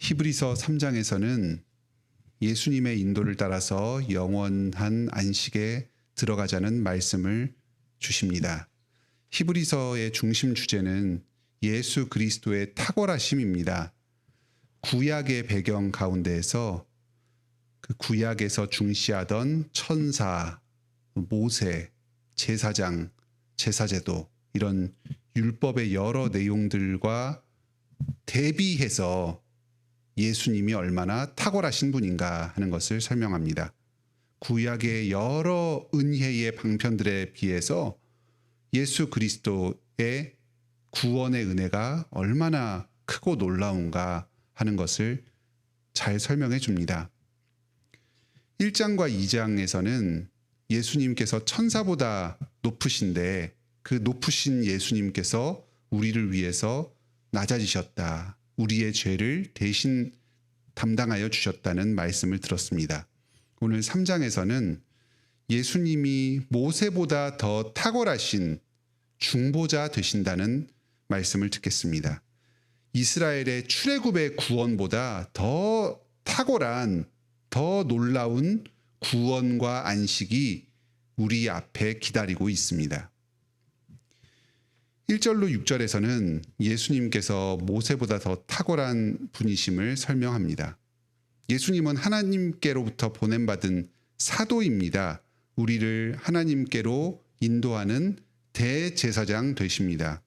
히브리서 3장에서는 예수님의 인도를 따라서 영원한 안식에 들어가자는 말씀을 주십니다. 히브리서의 중심 주제는 예수 그리스도의 탁월하심입니다. 구약의 배경 가운데에서 그 구약에서 중시하던 천사, 모세, 제사장, 제사제도 이런 율법의 여러 내용들과 대비해서 예수님이 얼마나 탁월하신 분인가 하는 것을 설명합니다. 구약의 여러 은혜의 방편들에 비해서 예수 그리스도의 구원의 은혜가 얼마나 크고 놀라운가 하는 것을 잘 설명해 줍니다. 1장과 2장에서는 예수님께서 천사보다 높으신데 그 높으신 예수님께서 우리를 위해서 낮아지셨다. 우리의 죄를 대신 담당하여 주셨다는 말씀을 들었습니다. 오늘 3장에서는 예수님이 모세보다 더 탁월하신 중보자 되신다는 말씀을 듣겠습니다. 이스라엘의 출애굽의 구원보다 더 탁월한, 더 놀라운 구원과 안식이 우리 앞에 기다리고 있습니다. 1절로 6절에서는 예수님께서 모세보다 더 탁월한 분이심을 설명합니다. 예수님은 하나님께로부터 보냄받은 사도입니다. 우리를 하나님께로 인도하는 대제사장 되십니다.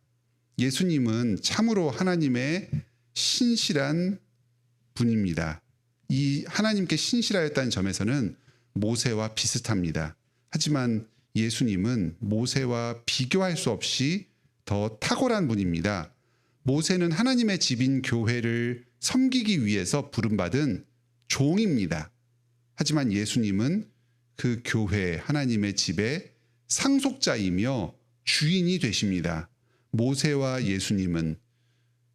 예수님은 참으로 하나님의 신실한 분입니다. 이 하나님께 신실하였다는 점에서는 모세와 비슷합니다. 하지만 예수님은 모세와 비교할 수 없이 더 탁월한 분입니다. 모세는 하나님의 집인 교회를 섬기기 위해서 부름받은 종입니다. 하지만 예수님은 그 교회 하나님의 집의 상속자이며 주인이 되십니다. 모세와 예수님은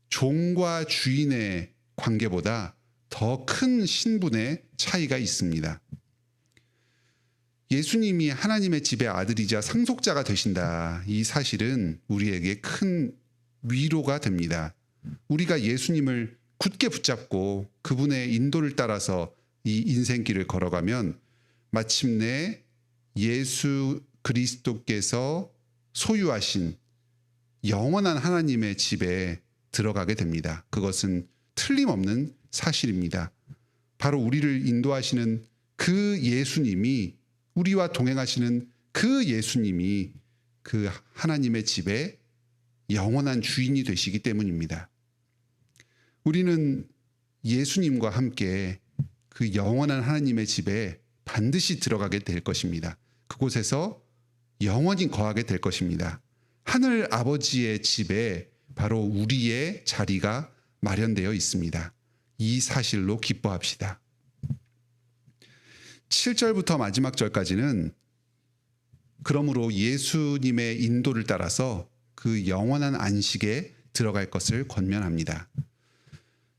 종과 주인의 관계보다 더 큰 신분의 차이가 있습니다. 예수님이 하나님의 집의 아들이자 상속자가 되신다. 이 사실은 우리에게 큰 위로가 됩니다. 우리가 예수님을 굳게 붙잡고 그분의 인도를 따라서 이 인생길을 걸어가면 마침내 예수 그리스도께서 소유하신 영원한 하나님의 집에 들어가게 됩니다. 그것은 틀림없는 사실입니다. 바로 우리를 인도하시는 그 예수님이 우리와 동행하시는 그 예수님이 그 하나님의 집에 영원한 주인이 되시기 때문입니다. 우리는 예수님과 함께 그 영원한 하나님의 집에 반드시 들어가게 될 것입니다. 그곳에서 영원히 거하게 될 것입니다. 하늘 아버지의 집에 바로 우리의 자리가 마련되어 있습니다. 이 사실로 기뻐합시다. 7절부터 마지막 절까지는 그러므로 예수님의 인도를 따라서 그 영원한 안식에 들어갈 것을 권면합니다.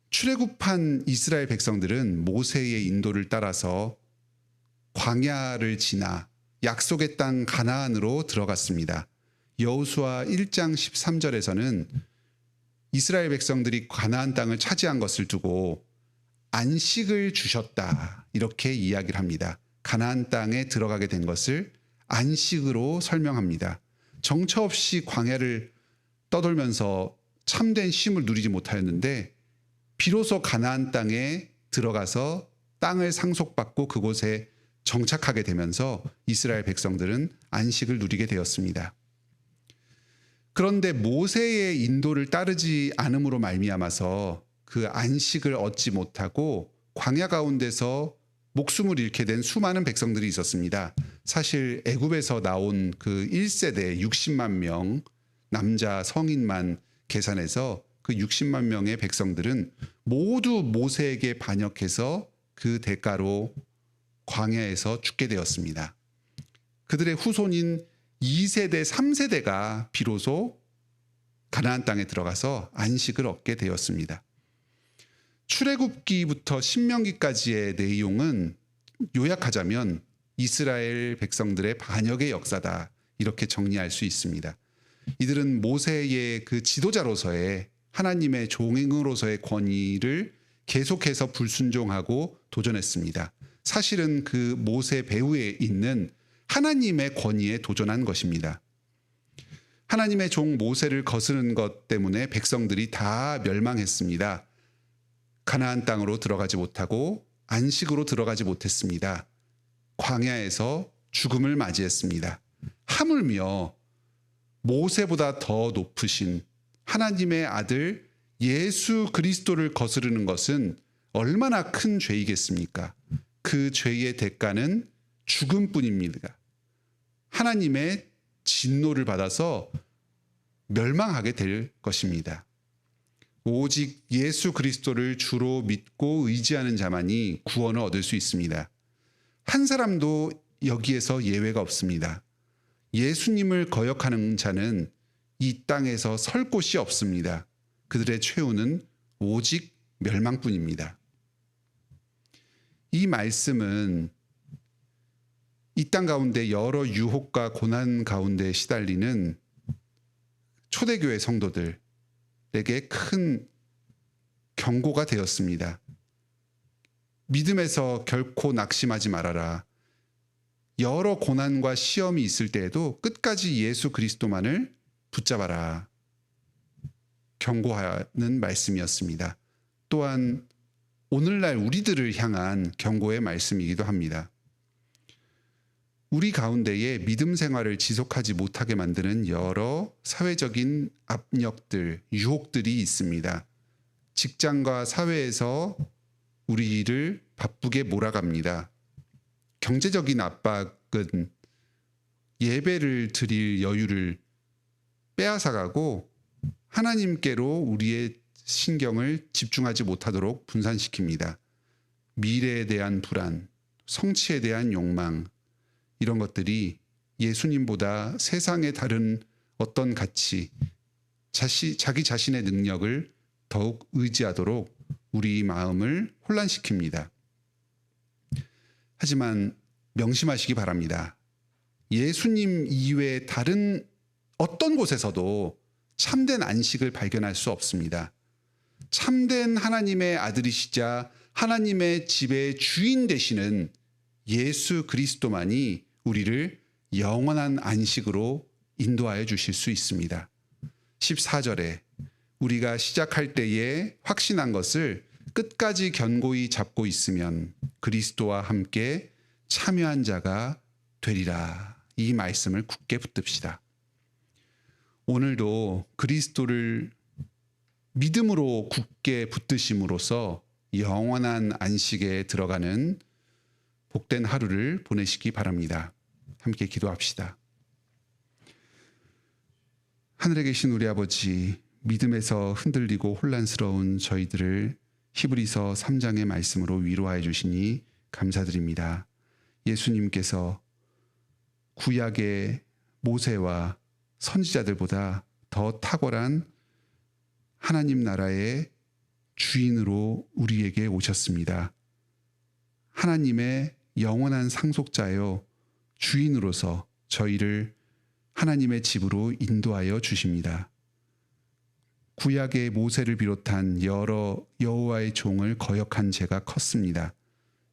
출애굽한 이스라엘 백성들은 모세의 인도를 따라서 광야를 지나 약속의 땅 가나안으로 들어갔습니다. 여호수아 1장 13절에서는 이스라엘 백성들이 가나안 땅을 차지한 것을 두고 안식을 주셨다 이렇게 이야기를 합니다. 가나안 땅에 들어가게 된 것을 안식으로 설명합니다. 정처 없이 광야를 떠돌면서 참된 쉼을 누리지 못하였는데 비로소 가나안 땅에 들어가서 땅을 상속받고 그곳에 정착하게 되면서 이스라엘 백성들은 안식을 누리게 되었습니다. 그런데 모세의 인도를 따르지 않음으로 말미암아서 그 안식을 얻지 못하고 광야 가운데서 목숨을 잃게 된 수많은 백성들이 있었습니다. 사실 애굽에서 나온 그 1세대 60만 명 남자 성인만 계산해서 그 60만 명의 백성들은 모두 모세에게 반역해서 그 대가로 광야에서 죽게 되었습니다. 그들의 후손인 2세대, 3세대가 비로소 가나안 땅에 들어가서 안식을 얻게 되었습니다. 출애굽기부터 신명기까지의 내용은 요약하자면 이스라엘 백성들의 반역의 역사다 이렇게 정리할 수 있습니다. 이들은 모세의 그 지도자로서의 하나님의 종으로서의 권위를 계속해서 불순종하고 도전했습니다. 사실은 그 모세 배후에 있는 하나님의 권위에 도전한 것입니다. 하나님의 종 모세를 거스른 것 때문에 백성들이 다 멸망했습니다. 가나안 땅으로 들어가지 못하고 안식으로 들어가지 못했습니다. 광야에서 죽음을 맞이했습니다. 하물며 모세보다 더 높으신 하나님의 아들 예수 그리스도를 거스르는 것은 얼마나 큰 죄이겠습니까? 그 죄의 대가는 죽음뿐입니다. 하나님의 진노를 받아서 멸망하게 될 것입니다. 오직 예수 그리스도를 주로 믿고 의지하는 자만이 구원을 얻을 수 있습니다. 한 사람도 여기에서 예외가 없습니다. 예수님을 거역하는 자는 이 땅에서 설 곳이 없습니다. 그들의 최후는 오직 멸망뿐입니다. 이 말씀은 이 땅 가운데 여러 유혹과 고난 가운데 시달리는 초대교회 성도들에게 큰 경고가 되었습니다. 믿음에서 결코 낙심하지 말아라. 여러 고난과 시험이 있을 때에도 끝까지 예수 그리스도만을 붙잡아라. 경고하는 말씀이었습니다. 또한 오늘날 우리들을 향한 경고의 말씀이기도 합니다. 우리 가운데에 믿음 생활을 지속하지 못하게 만드는 여러 사회적인 압력들, 유혹들이 있습니다. 직장과 사회에서 우리를 바쁘게 몰아갑니다. 경제적인 압박은 예배를 드릴 여유를 빼앗아가고 하나님께로 우리의 신경을 집중하지 못하도록 분산시킵니다. 미래에 대한 불안, 성취에 대한 욕망, 이런 것들이 예수님보다 세상의 다른 어떤 가치, 자기 자신의 능력을 더욱 의지하도록 우리 마음을 혼란시킵니다. 하지만 명심하시기 바랍니다. 예수님 이외의 다른 어떤 곳에서도 참된 안식을 발견할 수 없습니다. 참된 하나님의 아들이시자 하나님의 집의 주인 되시는 예수 그리스도만이 우리를 영원한 안식으로 인도하여 주실 수 있습니다. 14절에 우리가 시작할 때에 확신한 것을 끝까지 견고히 잡고 있으면 그리스도와 함께 참여한 자가 되리라. 이 말씀을 굳게 붙듭시다. 오늘도 그리스도를 믿음으로 굳게 붙드심으로써 영원한 안식에 들어가는 복된 하루를 보내시기 바랍니다. 함께 기도합시다. 하늘에 계신 우리 아버지, 믿음에서 흔들리고 혼란스러운 저희들을 히브리서 3장의 말씀으로 위로하여 주시니 감사드립니다. 예수님께서 구약의 모세와 선지자들보다 더 탁월한 하나님 나라의 주인으로 우리에게 오셨습니다. 하나님의 영원한 상속자여 주인으로서 저희를 하나님의 집으로 인도하여 주십니다. 구약의 모세를 비롯한 여러 여호와의 종을 거역한 죄가 컸습니다.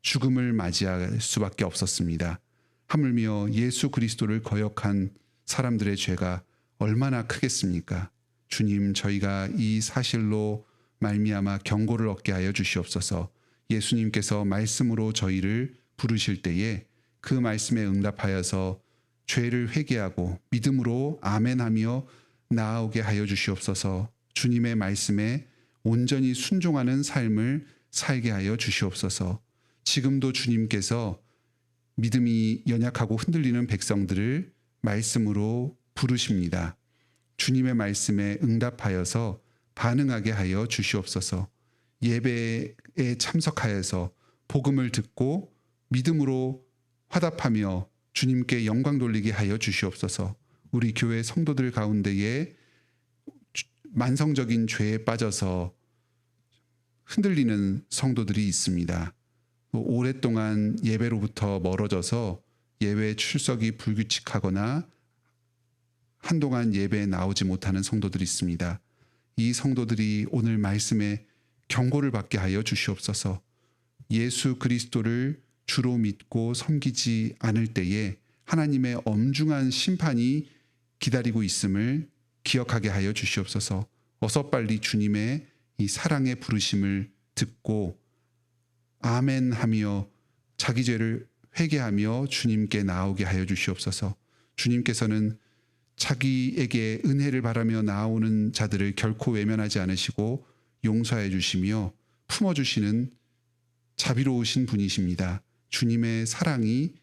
죽음을 맞이할 수밖에 없었습니다. 하물며 예수 그리스도를 거역한 사람들의 죄가 얼마나 크겠습니까? 주님, 저희가 이 사실로 말미암아 경고를 얻게 하여 주시옵소서. 예수님께서 말씀으로 저희를 부르실 때에 그 말씀에 응답하여서 죄를 회개하고 믿음으로 아멘하며 나아오게 하여 주시옵소서. 주님의 말씀에 온전히 순종하는 삶을 살게 하여 주시옵소서. 지금도 주님께서 믿음이 연약하고 흔들리는 백성들을 말씀으로 부르십니다. 주님의 말씀에 응답하여서 반응하게 하여 주시옵소서. 예배에 참석하여서 복음을 듣고 믿음으로 화답하며 주님께 영광 돌리게 하여 주시옵소서. 우리 교회 성도들 가운데에 만성적인 죄에 빠져서 흔들리는 성도들이 있습니다. 오랫동안 예배로부터 멀어져서 예배 출석이 불규칙하거나 한동안 예배에 나오지 못하는 성도들이 있습니다. 이 성도들이 오늘 말씀에 경고를 받게 하여 주시옵소서. 예수 그리스도를 주로 믿고 섬기지 않을 때에 하나님의 엄중한 심판이 기다리고 있음을 기억하게 하여 주시옵소서. 어서 빨리 주님의 이 사랑의 부르심을 듣고 아멘 하며 자기 죄를 회개하며 주님께 나오게 하여 주시옵소서. 주님께서는 자기에게 은혜를 바라며 나오는 자들을 결코 외면하지 않으시고 용서해 주시며 품어주시는 자비로우신 분이십니다. 주님의 사랑이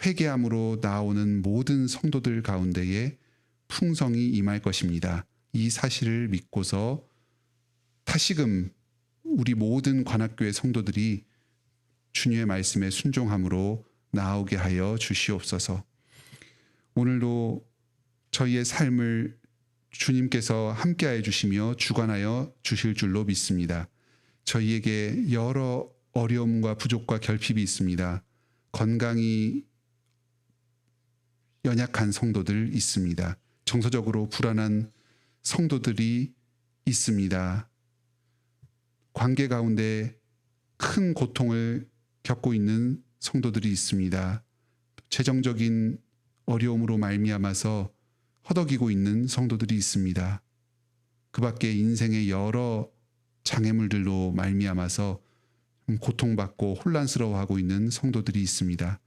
회개함으로 나오는 모든 성도들 가운데에 풍성히 임할 것입니다. 이 사실을 믿고서 다시금 우리 모든 관악교회 성도들이 주님의 말씀에 순종함으로 나오게 하여 주시옵소서. 오늘도 저희의 삶을 주님께서 함께하여 주시며 주관하여 주실 줄로 믿습니다. 저희에게 여러 어려움과 부족과 결핍이 있습니다. 건강이 연약한 성도들 있습니다. 정서적으로 불안한 성도들이 있습니다. 관계 가운데 큰 고통을 겪고 있는 성도들이 있습니다. 재정적인 어려움으로 말미암아서 허덕이고 있는 성도들이 있습니다. 그 밖에 인생의 여러 장애물들로 말미암아서 고통받고 혼란스러워하고 있는 성도들이 있습니다.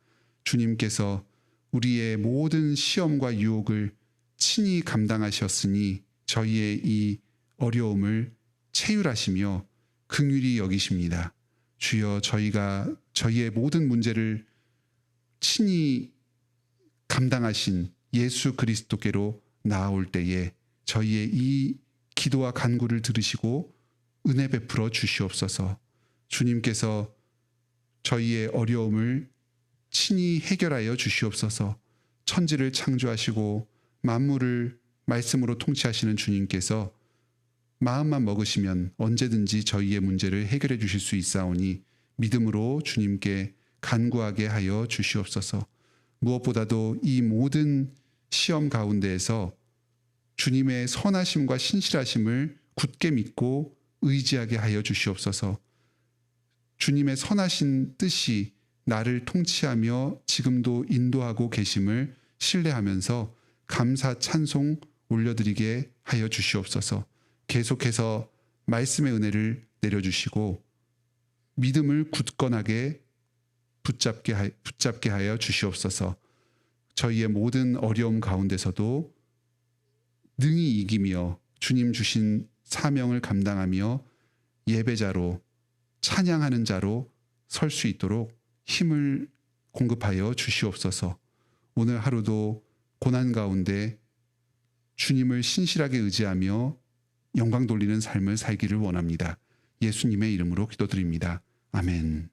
주님께서 우리의 모든 시험과 유혹을 친히 감당하셨으니 저희의 이 어려움을 체휼하시며 긍휼히 여기십니다. 주여, 저희가 저희의 모든 문제를 친히 감당하신 예수 그리스도께로 나아올 때에 저희의 이 기도와 간구를 들으시고 은혜 베풀어 주시옵소서. 주님께서 저희의 어려움을 친히 해결하여 주시옵소서. 천지를 창조하시고 만물을 말씀으로 통치하시는 주님께서 마음만 먹으시면 언제든지 저희의 문제를 해결해 주실 수 있사오니 믿음으로 주님께 간구하게 하여 주시옵소서. 무엇보다도 이 모든 시험 가운데에서 주님의 선하심과 신실하심을 굳게 믿고 의지하게 하여 주시옵소서. 주님의 선하신 뜻이 나를 통치하며 지금도 인도하고 계심을 신뢰하면서 감사 찬송 올려드리게 하여 주시옵소서. 계속해서 말씀의 은혜를 내려주시고 믿음을 굳건하게 붙잡게 하여 주시옵소서. 저희의 모든 어려움 가운데서도 능히 이기며 주님 주신 사명을 감당하며 예배자로 찬양하는 자로 설 수 있도록 힘을 공급하여 주시옵소서. 오늘 하루도 고난 가운데 주님을 신실하게 의지하며 영광 돌리는 삶을 살기를 원합니다. 예수님의 이름으로 기도드립니다. 아멘.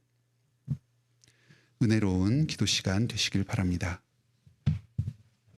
은혜로운 기도 시간 되시길 바랍니다.